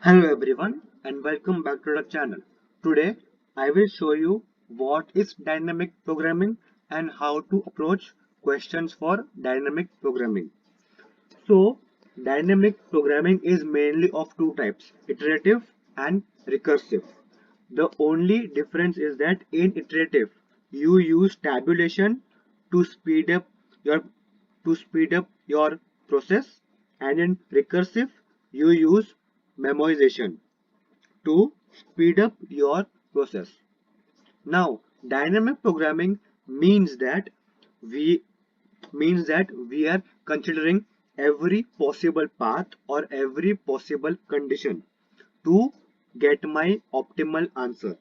Hello everyone and welcome back to the channel. Today I will show you what is dynamic programming and how to approach questions for dynamic programming. So dynamic programming is mainly of two types, iterative and recursive. The only difference is that in iterative you use tabulation to your speed up your process, and in recursive you use memoization to speed up your process. Now, dynamic programming means that we we are considering every possible path or every possible condition to get my optimal answer.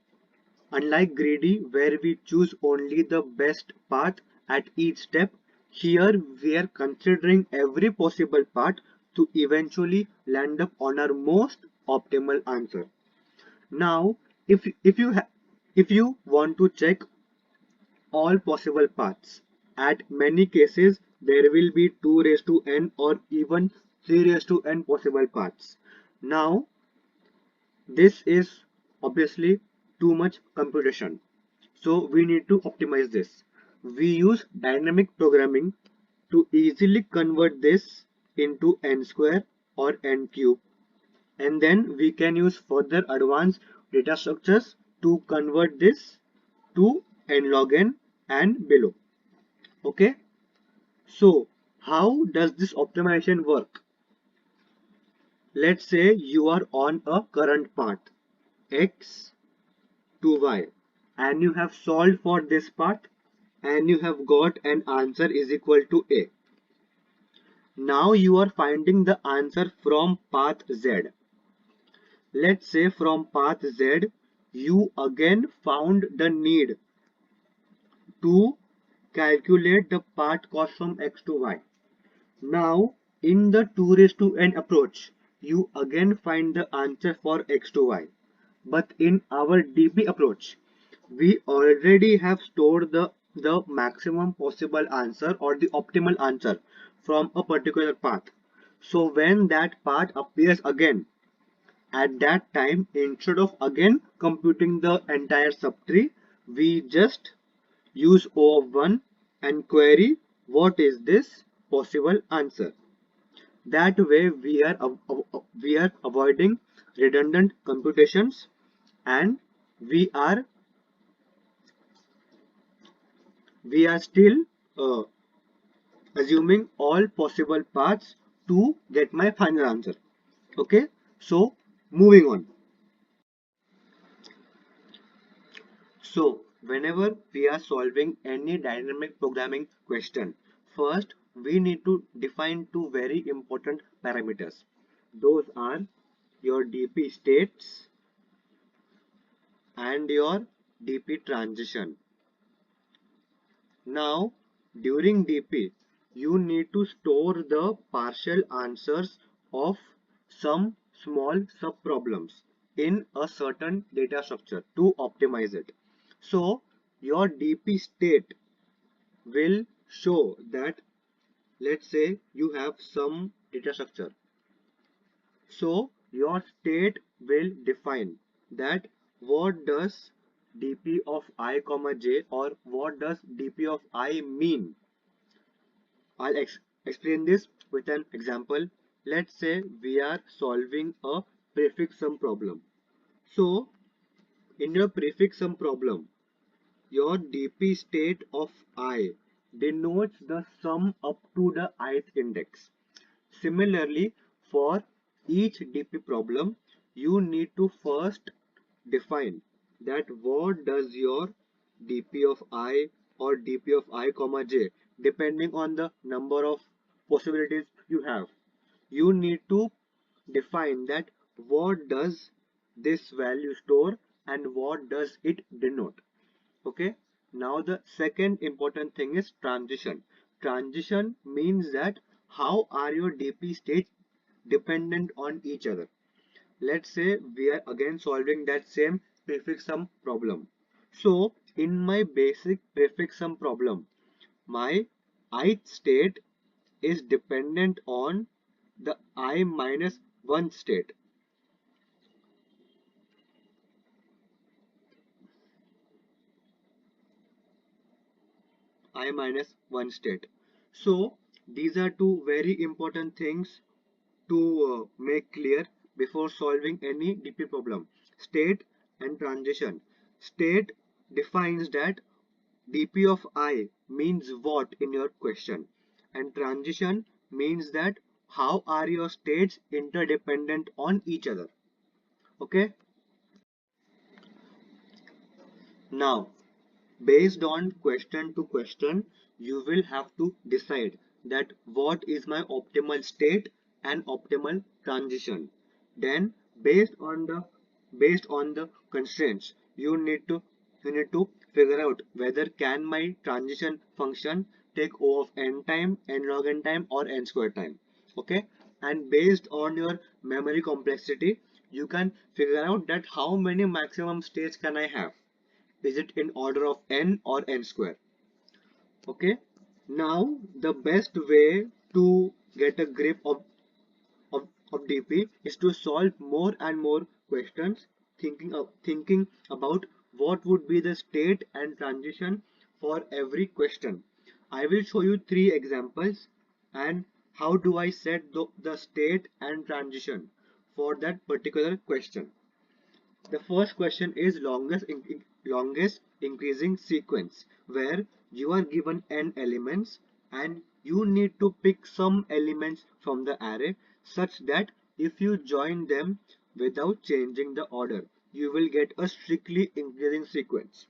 Unlike greedy, where we choose only the best path at each step, here we are considering every possible path to eventually land up on our most optimal answer. Now, if you want to check all possible paths, at many cases there will be 2 raised to n or even 3 raised to n possible paths. Now, this is obviously too much computation. So we need to optimize this. We use dynamic programming to easily convert this into n square or n cube, and then we can use further advanced data structures to convert this to n log n and below. Okay, so how does this optimization work? Let's say you are on a current path x to y and you have solved for this path and you have got an answer is equal to a. Now you are finding the answer from path z. Let's say from path z, you again found the need to calculate the path cost from x to y. Now, in the 2 raised to n approach, you again find the answer for x to y. But in our DP approach, we already have stored the maximum possible answer or the optimal answer from a particular path. So when that path appears again, at that time, instead of again computing the entire subtree, we just use O of 1 and query what is this possible answer. That way we are avoiding redundant computations, and we are we are still uh, assuming all possible paths to get my final answer. Okay, so moving on. So, whenever we are solving any dynamic programming question, first we need to define two very important parameters. Those are your DP states and your DP transition. Now, during DP, you need to store the partial answers of some small subproblems in a certain data structure to optimize it. So, your DP state will show that, let's say you have some data structure. So, your state will define that what does dp of I comma j or what does dp of I mean. I'll explain this with an example. Let's say we are solving a prefix sum problem. So in your prefix sum problem, your dp state of I denotes the sum up to the ith index. Similarly, for each DP problem, you need to first define that what does your DP of I or DP of I comma j, depending on the number of possibilities you have. You need to define that what does this value store and what does it denote. Okay, now the second important thing is transition. Transition means that how are your DP states dependent on each other. Let's say we are again solving that same prefix sum problem. So in my basic prefix sum problem, my ith state is dependent on the I minus 1 state. I minus 1 state. So these are two very important things to make clear before solving any DP problem. State and transition. State defines that DP of I means what in your question, and transition means that how are your states interdependent on each other. Okay, now based on question to question, you will have to decide that what is my optimal state and optimal transition. Then based on the constraints, you need to figure out whether can my transition function take O of n time, n log n time, or n square time. Okay, and based on your memory complexity, you can figure out that how many maximum states can I have. Is it in order of n or n square? Okay, now the best way to get a grip of DP is to solve more and more questions, thinking about what would be the state and transition for every question. I will show you three examples and how do I set the state and transition for that particular question. The first question is longest increasing sequence, where you are given n elements and you need to pick some elements from the array such that if you join them without changing the order, you will get a strictly increasing sequence.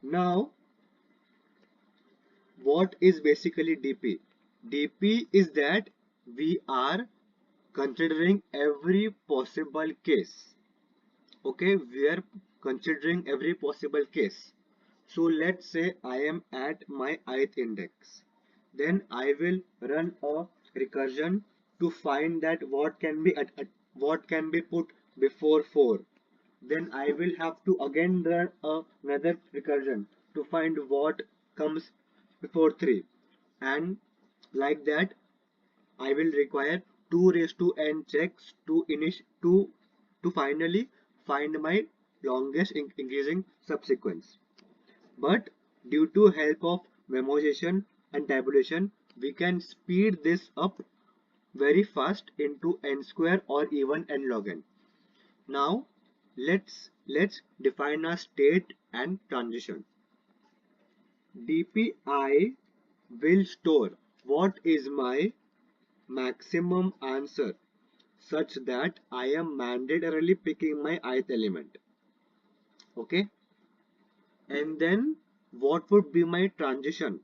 Now, what is basically DP? DP is that we are considering every possible case. Okay, we are considering every possible case. So let's say I am at my ith index. Then I will run a recursion to find that what can be put before 4. Then I will have to again run another recursion to find what comes before 3. And like that, I will require 2 raised to n checks to finally find my longest increasing subsequence. But due to help of memoization and tabulation, we can speed this up very fast into n square or even n log n. Now let's define our state and transition. DPI will store what is my maximum answer such that I am mandatorily picking my ith element. Okay, and then what would be my transition?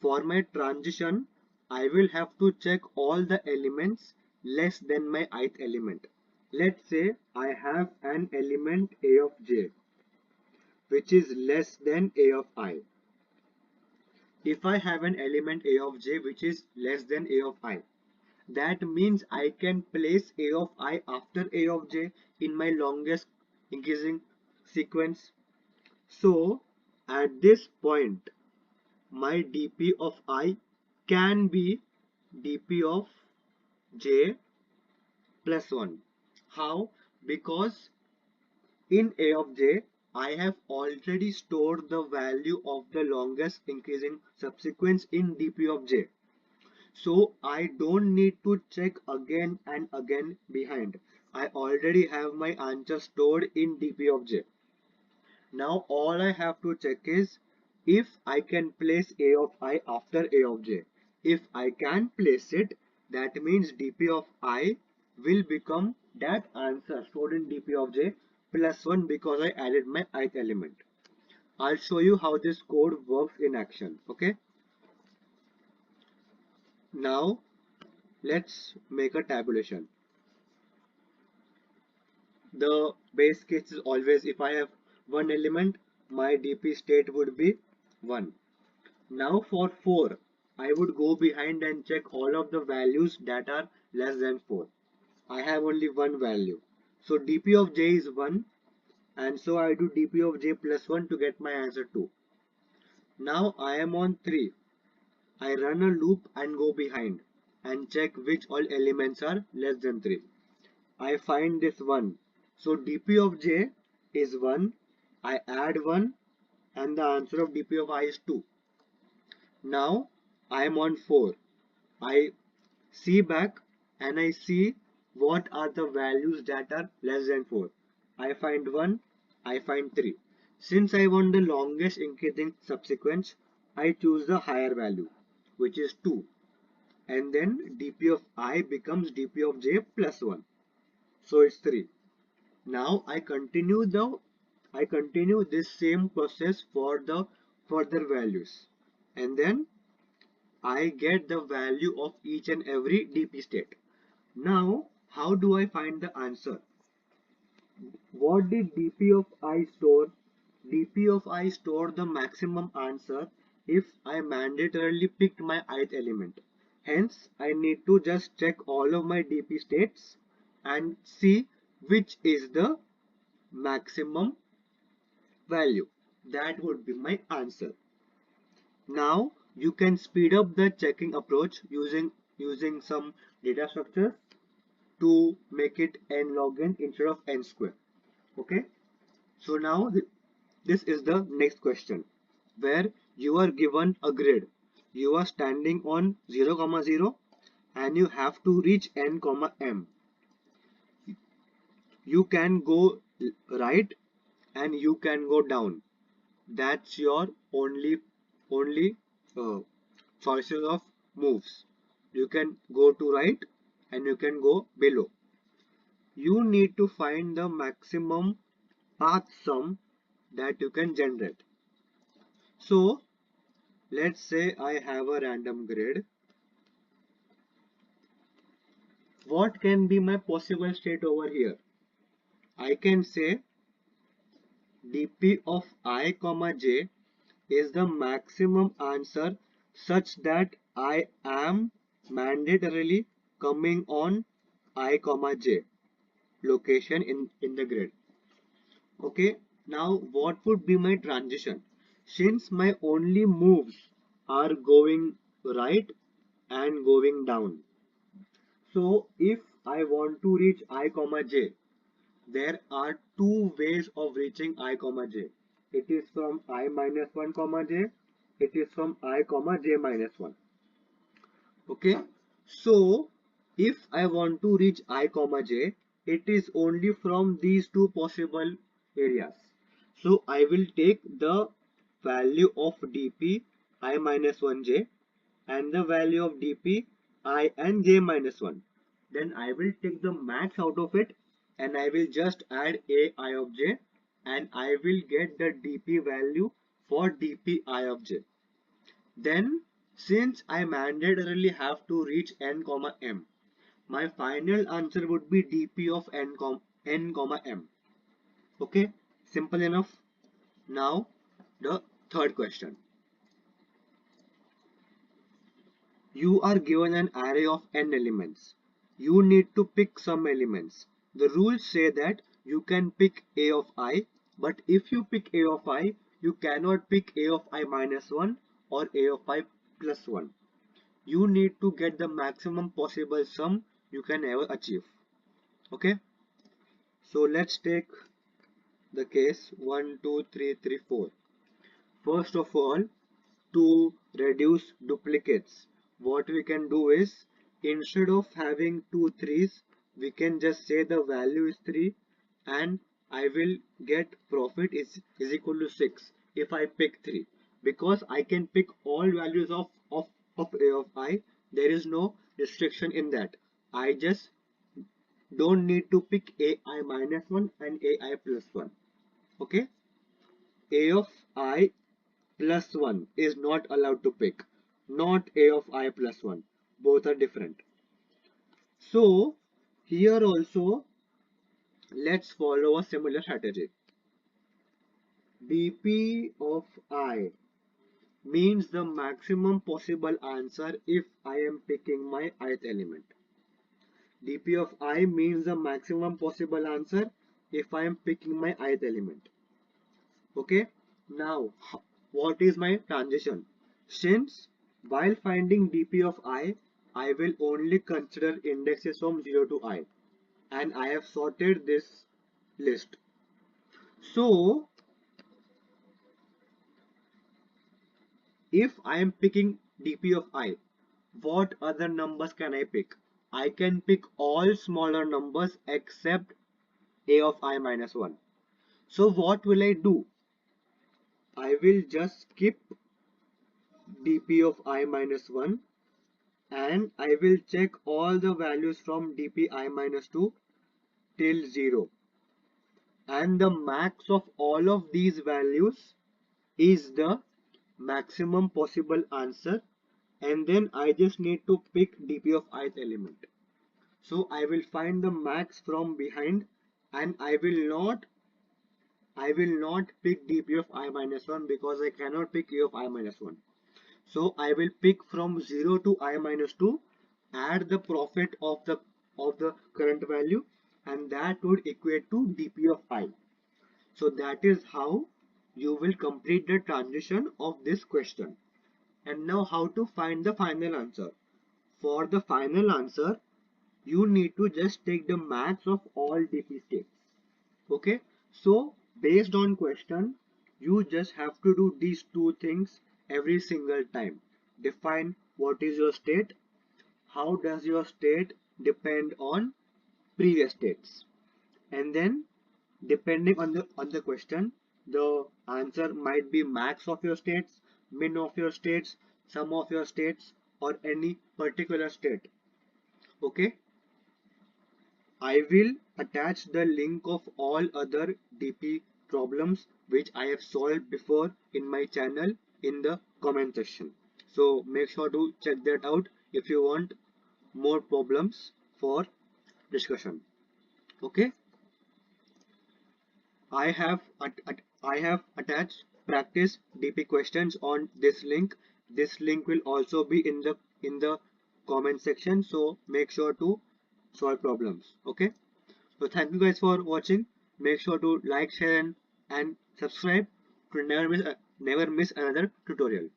For my transition, I will have to check all the elements less than my ith element. Let's say I have an element a of j which is less than a of I. If I have an element a of j which is less than a of I, that means I can place a of I after a of j in my longest increasing sequence. So at this point, my dp of I can be dp of j plus 1. How? Because in a of j, I have already stored the value of the longest increasing subsequence in dp of j. So I don't need to check again and again behind. I already have my answer stored in dp of j. Now all I have to check is if I can place a of I after a of j. If I can place it, that means dp of I will become that answer stored in dp of j plus 1 because I added my ith element. I'll show you how this code works in action. Okay. Now let's make a tabulation. The base case is always if I have one element, my dp state would be 1. Now for 4, I would go behind and check all of the values that are less than 4. I have only one value. So dp of j is 1, and so I do dp of j plus 1 to get my answer 2. Now I am on 3. I run a loop and go behind and check which all elements are less than 3. I find this 1. So dp of j is 1. I add 1 and the answer of dp of I is 2. Now I am on 4. I see back and I see what are the values that are less than 4. I find 1, I find 3. Since I want the longest increasing subsequence, I choose the higher value, which is 2. And then dp of I becomes dp of j plus 1. So it's 3. Now I continue this same process for the further values. And then I get the value of each and every dp state. Now, how do I find the answer? What did dp of I store? dp of I store the maximum answer if I mandatorily picked my ith element. Hence, I need to just check all of my dp states and see which is the maximum value. That would be my answer. Now, you can speed up the checking approach using some data structure to make it n log n instead of n square. Okay, so now this is the next question where you are given a grid. You are standing on 0 comma 0 and you have to reach n comma m. You can go right and you can go down. That's your only choices of moves. You can go to right and you can go below. You need to find the maximum path sum that you can generate. So let's say I have a random grid. What can be my possible state over here? I can say dp of I comma j is the maximum answer such that I am mandatorily coming on I comma j location in the grid. Okay, now what would be my transition? Since my only moves are going right and going down. So if I want to reach I comma j, there are two ways of reaching I comma j. It is from I minus 1 comma j. It is from I comma j minus 1. Okay. So if I want to reach I comma j, it is only from these two possible areas. So I will take the value of dp I minus 1j and the value of dp I and j minus 1. Then I will take the max out of it and I will just add a I of j and I will get the dp value for dp I of j. Then since I mandatorily have to reach n comma m, my final answer would be dp of n comma m. Okay, simple enough. Now the third question. You are given an array of n elements. You need to pick some elements. The rules say that you can pick a of I, but if you pick a of I, you cannot pick a of I minus 1 or a of I plus 1. You need to get the maximum possible sum you can ever achieve. Okay, so let's take the case 1, 2, 3, 3, 4. First of all, to reduce duplicates, what we can do is instead of having two threes, we can just say the value is 3 and I will get profit is equal to 6 if I pick 3, because I can pick all values of a of I. There is no restriction in that. I just don't need to pick ai minus 1 and ai plus 1. Okay, a of I plus 1 is not allowed to pick, not a of I plus 1. Both are different. So here also let's follow a similar strategy. dp of I means the maximum possible answer if I am picking my ith element. dp of I means the maximum possible answer if I am picking my ith element. Okay, now what is my transition? Since while finding dp of I will only consider indexes from 0 to I and I have sorted this list. So if I am picking dp of I, what other numbers can I pick? I can pick all smaller numbers except a of I minus 1. So what will I do? I will just skip dp of I minus 1 and I will check all the values from dp I minus 2 till 0. And the max of all of these values is the maximum possible answer, and then I just need to pick dp of ith element. So I will find the max from behind, and I will not pick dp of I minus 1 because I cannot pick a of I minus 1. So I will pick from 0 to I minus 2, add the profit of the current value, and that would equate to dp of I. So that is how you will complete the transition of this question. And now how to find the final answer. For the final answer, you need to just take the max of all dp states. Okay, so based on question, you just have to do these two things every single time. Define what is your state, how does your state depend on previous states, and then depending on the question, the answer might be max of your states, min of your states, sum of your states, or any particular state. Okay, I will attach the link of all other DP problems which I have solved before in my channel in the comment section. So make sure to check that out if you want more problems for discussion. Okay, I have attached practice DP questions on this link. This link will also be in the comment section. So make sure to solve problems. Okay. So thank you guys for watching. Make sure to like, share, and subscribe to never miss another tutorial.